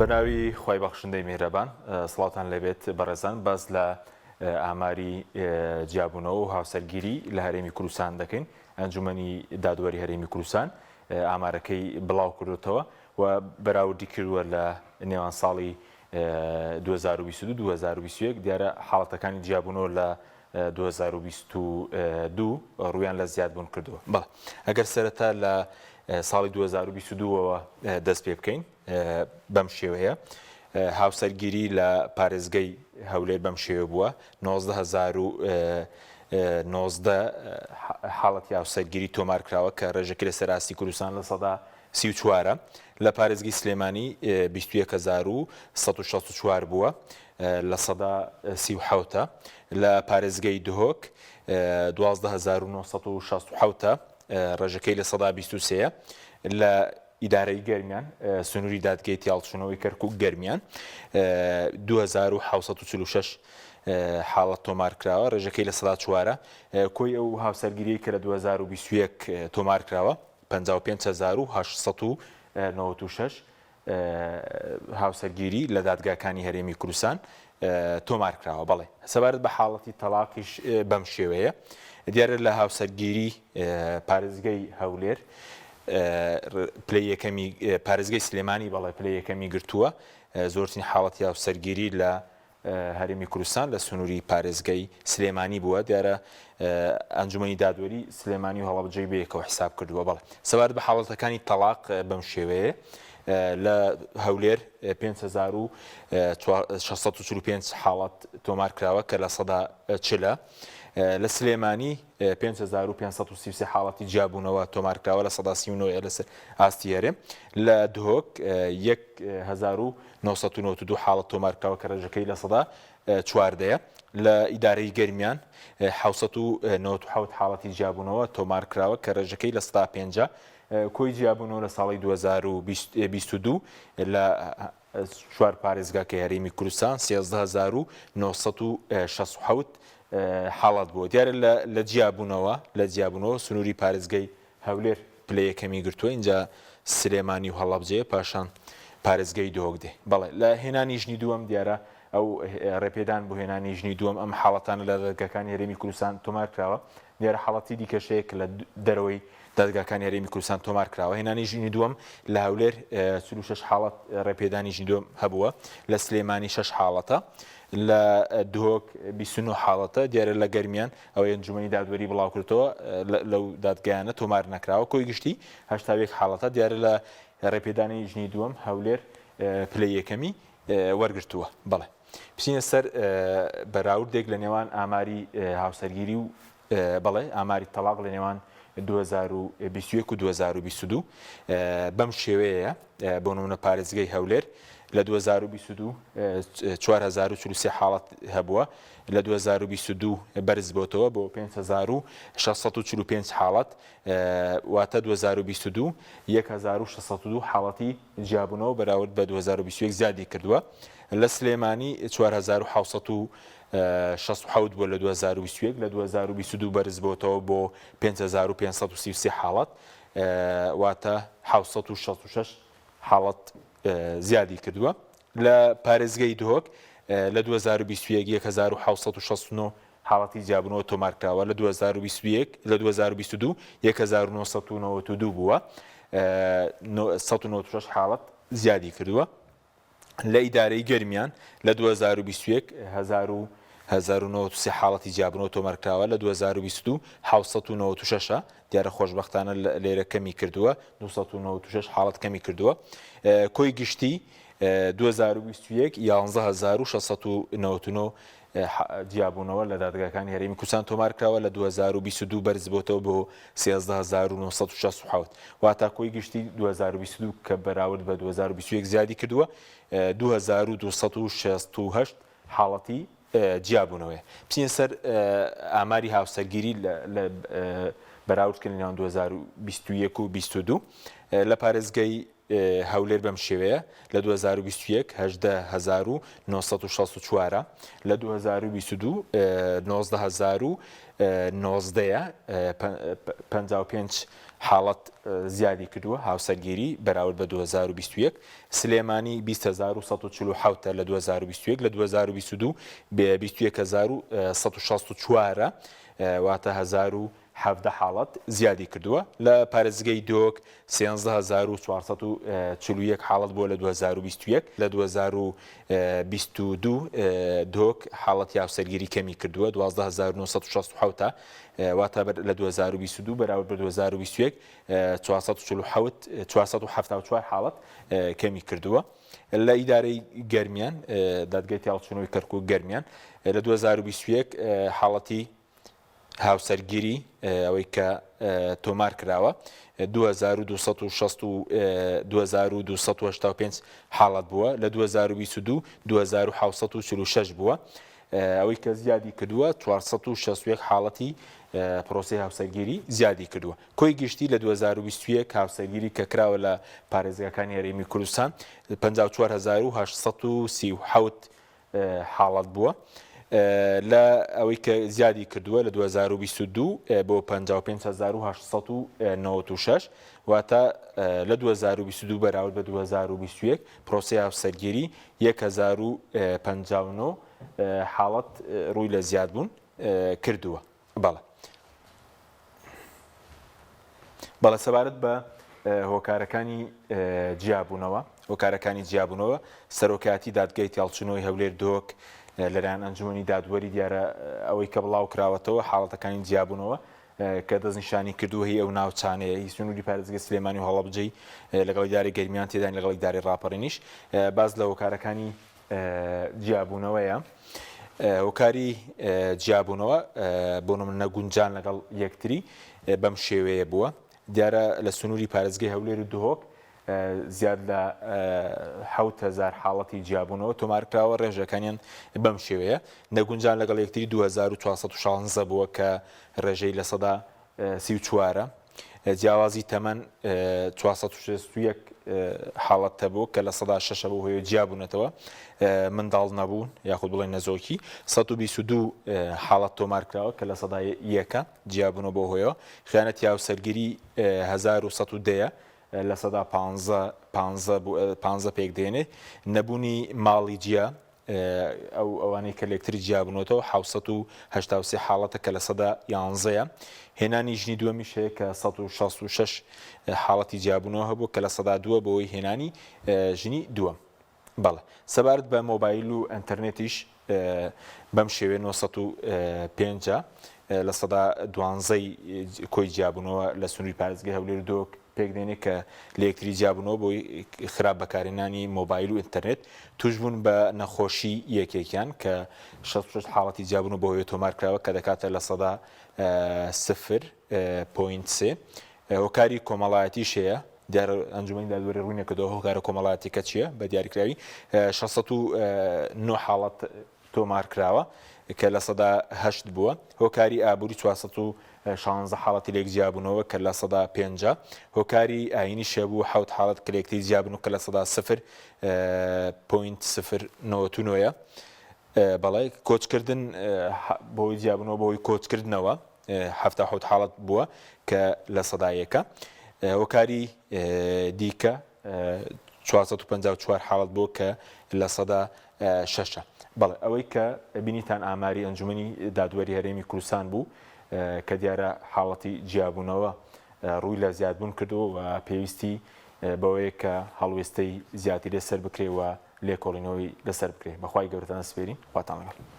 بەناوی خی بەخشندەی میهرەبان سڵاتان لەبێت بەڕێزان باز لە ئاماری جیابوونەوە و هاوسەرگیری لە هەرێمی کوردستان دەکەین. ئەنجومەنی دادوەری هەرێمی کوردستان ئامارەکەی بڵاو کردوتەوە و بەراوردی کردووە لە نێوان ساڵی 2022 دیارە حاڵەتەکانی جیابوونەوە لە 2022 ڕویان لە زیادبوون کردووە. بەڵێ ئەگەر سەرەتا لە ساڵی 2022ەوە دەست پێ بکەین بەم شێوەیە هاوسەرگیری لە پارێزگەی هەولێر بەم شێوە بووە 19 حاڵەتی هاوسەرگیری تۆمارکراوە کە ڕێژەکە لە سەراستی کوردستان لە سەدا 34 لە پارێزگی سلێمانی 21164 بووە لە سەدا 37 لە پارێزگەی دهۆک 12967 ڕێژەکەی لە سەدا 23 لە ئیدارەی گەرمیان سنووری دادگای تیاڵچوونەوەی کەرکووک گەرمیان 2746 حاڵەت تۆمارکراوە ڕێژەکەی لە سەدا 4 کۆی ئەو هاوسەرگیری کە لە 2021 تۆمارکراوە 55896 هاوسەرگیری لە دادگاکانی هەرێمی کوردستان تۆمارکراوە. بەڵێ سەبارەت بە حاڵەتی تەلاقیش بەم شێوەیە دیارە لە هاوسەرگیری پارێزگەی هەولێر پلەی یەکەمی پارێزگەی سلێمانی بەڵێ پلەی یەکەمی گرتووە زۆرترین حاڵەتی هاوسەرگیری لە هەرێمی کوردستان لە سنووری پارێزگەی سلێمانی بووە. دیارە ئەنجومەنی دادوەری سلێمانی و هەڵەبجەی بەیەکەوە حساب کردووە. بەڵێ سەبارەت بە حاڵەتەکانی تەلاق بەم شێوەیە لە هەولێر 5645 حاڵەت تۆمارکراوە کە لە سەدا 40 لە سلێمانی 5533 حاڵەتی جیابوونەوە تۆمارکراوە لە سەدا 39 لەسەر ئاستی هەرێم لە دهۆک 1992 حاڵەت تۆمارکراوە کە ڕێژەکەی لە سەدا 14 لە ئیدارەی گەرمیان 797 حاڵەتی جیابوونەوە تۆمارکراوە کە ڕێژەکەی لە سەدا 50 کۆی جیابوونەوە لە ساڵی 2022 لە 4 پارێزگاکە هەرێمی کوردستان 13967 حاڵات بووە. دیارە لە جیابوونەوە سنووری پارێزگەی هەولێر پلە یەکەمی گرتووە اینجا سلێمانی و هەڵەبجەیە پاشان پارێزگەی دۆک دێ. بەڵێ لە هێنانی ژنی دووەم دیارە ئەو ڕێپێدان بۆ هێنانی ژنی دووەم ئەم حاڵەتانە لە دادگاکانی هەرێمی کوردستان تۆمارکراوە. دیارە حاڵەتی دیکەشەیە کە لە دەرەوەی دادگاکانی هەرێمی کوردستان تۆمارکراوە. هێنانی ژنی دووەم لە هەولێر 36 حاڵەت ڕێپێدانی ژنی دووەم هەبووە لە سلێمانی 6 حاڵەتە لە دهۆک 29 حاڵەتە دیارە لە گەرمیان ئەوەی ئەنجومەنی دادوەری بڵاو کردەوە لەو دادگایانە تۆمار نەکراوە کۆی گشتی 81 حاڵەتە دیارە لە ڕێپێدانی ژنی دووەم هەولێر پلەی یەکەمی وەرگرتووە. بەڵێ بچینە سەر بەراوردێک لە نێوان ئاماری هاوسەرگیری و بەڵێ ئاماری تەلاق لە نێوان 2021 و 2022 بەم شێوەیە بۆ نمونە پارێزگەی هەولێر لە 2022 4043 حاڵەت هەبووە لە 2022 بەرز بۆتەوە بۆ 5645 حاڵەت واتە 2022 1602 حاڵەتی جیابوونەوە بەراورد بە 2021 زیادی کردووە. لە سلێمانی 4667 بۆ لە 2021 لە 2022 بەرز بۆتەوە بۆ 5533 حاڵەت واتە 766 حاڵەت زیادی کردووە. لە پارێزگەی دهۆک لە 2021 1769 حاڵەتی جیابوونەوە تۆمارکراوە لە 2021 لە 2022 1992 بووە 196 حاڵەت زیادی کردووە. لە ئیدارەی گەرمیان لە 2021 1993 حاڵەتی جیابوونەوە تۆمارکراوە لە 2022 796 دیارە خۆشبەختانە لێرە کەمی کردووە 296 حاڵەت کەمی کردووە. کۆی گشتی 2021 11699 جیابوونەوە لە دادگاکانی هەرێمی کوردستان تۆمارکراوە لە 2022 بەرز بۆتەوە بۆ 13967 واتە کۆی گشتی 2022 کە بەراورد بە 2021 زیادی کردووە 2268 حاڵەتی جیابوونەوەی. بچینە سەر ئاماری هاوسەرگیری بەراوردکردن نێوان 2021 و 2022 لە پارێزگەی هەولێر بەم شێوەیە لە 2021 1964 لە 2022 19,019 55 حاڵەت زیادی کردووە هاوسەرگیری بەراورد بە 2021 سلێمانی 20,147 لە 2021 لە 2022 بە 21,164 واتە 1,017 حاڵەت زیادی کردووە لە پارێزگای دۆک 13,441 حاڵەت بووە لە 2021 لە 2022 دۆک حاڵەتی هاوسەرگیری کەمی کردووە 12,967 واتە لە 2022 بەراورد بە 2021 474 حاڵەت کەمی کردووە لە ئیدارەی گەرمیان دادگای تیاڵچوونەوەی کەرکووک گەرمیان لە 2021 حاڵەتی هاوسەرگیری ئەوەی کە تۆمار کراوە 2285 حاڵەت بووە لە 2022 2746 بووە ئەوەی کە زیادی کردووە 461 حاڵەتی پرۆسی هاوسەرگیری زیادی کردووە کۆی گشتی لە 2021 هاوسەرگیری کە کراوە لە پارێزگاکانی هەرێمی کوردستان 54,837 حاڵەت بووە لە ئەوەی کە زیادی کردووە لە 2022 بۆ 55,896 واتە لە 2022 بەراورد بە 2021 پرۆسی هاوسەرگیری 1,059 حاڵەت ڕووی لە زیادبوون کردووە بەڵێ سەبارەت بە هۆکارەکانی جیابوونەوە سەرۆکایەتی دادگای تیاڵچوونەوەی هەولێر دۆک لەلایەن ئەنجومەنی دادوەری دیارە ئەوەی کە بڵاو کراوەتەوە حاڵەتەکانی جیابوونەوە کە دەستنیشانی کردووە هی ئەو ناوچانەیە هی سنووری پارێزگای سلێمانی و هەڵەبجەی لەگەڵ ئیدارەی گەرمیان تێدانی لەگەڵ ئیدارەی ڕاپەڕینیش باز لە هۆکارەکانی جیابوونەوەیە هۆکاری جیابوونەوە بۆ نمونە گونجان لەگەڵ یەکتری بەم شێوەیە بووە دیارە لە سنووری پارێزگای هەولێر و دهۆک زیاد لە 7,000 حاڵەتی جیابوونەوە تۆمارکراوە ڕێژەکانیان بەم شێوەیە نەگونجان لەگەڵ یەکتری 2416 بووە کە ڕێژەی لە سەدا 34 جیاوازی تەمەن 461 حاڵەتە بوو کە لە سەدا 6 بوو هۆی جیابوونەتەوە منداڵ نەبوون یاخود بڵێن نەزۆکی 122 حاڵەت تۆمارکراوە کە لە سەدا یەکە جیابوونە بۆ هۆیەوە خیانەتی هاوسەرگیری 1110 لە سەدا 15 پێک دێنێ نەبوونی ماڵی جیا ئەوانەی کە لەکتری جیابوونەوە 783 حاڵەتە کە لە سەدا 11 هێنانی ژنی دووەمیش هەیە کە 166 حاڵەتی جیابوونەوە هەبوو کە لە سەدا دووە بۆی هێنانی ژنی دووەم بەڵێ سەبارەت بە مۆبایل و ئەنتەرنێتیش بەم شێوێ 905 لە سەدا 12 کۆی جیابوونەوە لە سنووری پارێزگای هەولێر دۆک پێک دێنێ کە لە یەکتری جیابوونەوە بۆی خراپ بەکارهێنانی مۆبایل و ئینتەرنێت توشبوون بە نەخۆشی یەکێکیان کە 66 حاڵەتی جیابوونەوە بۆ هۆیە تۆمارکراوە کە دەکاتە لە سەدا 0.3 هۆکاری کۆمەڵایەتیش هەیە دیارە ئەنجومەنی دادوەری ڕوونی کردەوە هۆکارە کۆمەڵایەتیکە چییە بە دیاریکراوی 609 حاڵەت تۆمارکراوە کە لە سەدا 8 بووە هۆکاری ئابووری 416 حاڵەتی لێک جیابوونەوە کە لە سەدا 5 هۆکاری ئاینی شەبوو 7 حاڵەت کلێکتی جیابوون کە لە سەدا 0.099 بەڵێ کۆچکردن بۆی جیابوونەوە بۆی کۆچکردنەوە 7 حاڵەت بووە کە لە سەدایەکە هۆکاری دیکە 454 حاڵەت بوو کە لە سەدا 6 بەڵێ ئەوەی کە بینیتان ئاماری ئەنجومەنی دادوەری هەرێمی کوردستان بوو کە دیارە حاڵەتی جیابوونەوە ڕووی لە زیادبوون کردو و پێویستی بەوەیە کە هەڵوێستەی زیاتری لەسەر بکرێ و لێکۆڵینەوەی لەسەر بکرێ بەخوای گەورەتان سپێرین خواتان لەگەڵ